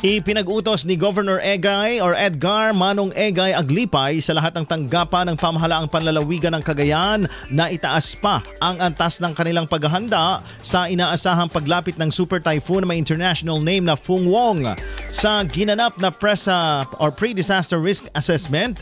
Ipinag-utos ni Governor Edgar Manong Egay Aglipay sa lahat ng tanggapan ng pamahalaang panlalawigan ng Cagayan na itaas pa ang antas ng kanilang paghahanda sa inaasahang paglapit ng super typhoon na may international name na Fung Wong. Sa ginanap na pre-disaster risk assessment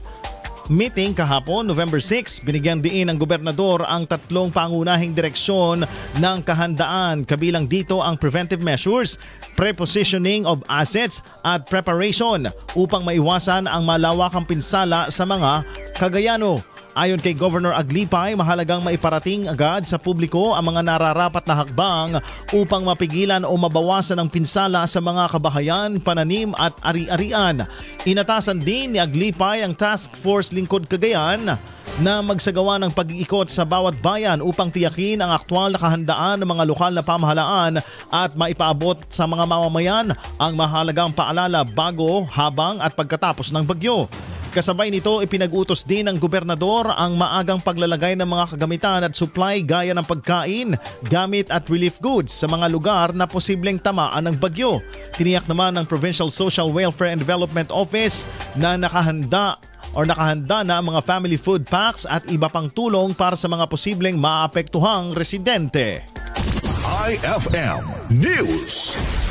meeting kahapon, November 6, binigyan diin ng gobernador ang tatlong pangunahing direksyon ng kahandaan. Kabilang dito ang preventive measures, prepositioning of assets at preparation upang maiwasan ang malawakang pinsala sa mga Cagayano. Ayon kay Governor Aglipay, mahalagang maiparating agad sa publiko ang mga nararapat na hakbang upang mapigilan o mabawasan ang pinsala sa mga kabahayan, pananim at ari-arian. Inatasan din ni Aglipay ang Task Force Lingkod Cagayan na magsagawa ng pag-iikot sa bawat bayan upang tiyakin ang aktwal na kahandaan ng mga lokal na pamahalaan at maipaabot sa mga mamamayan ang mahalagang paalala bago, habang at pagkatapos ng bagyo. Kasabay nito, ipinag-utos din ng gobernador ang maagang paglalagay ng mga kagamitan at supply gaya ng pagkain, gamit at relief goods sa mga lugar na posibleng tamaan ng bagyo. Tiniyak naman ng Provincial Social Welfare and Development Office na nakahanda na ang mga family food packs at iba pang tulong para sa mga posibleng maapektuhang residente. IFM News.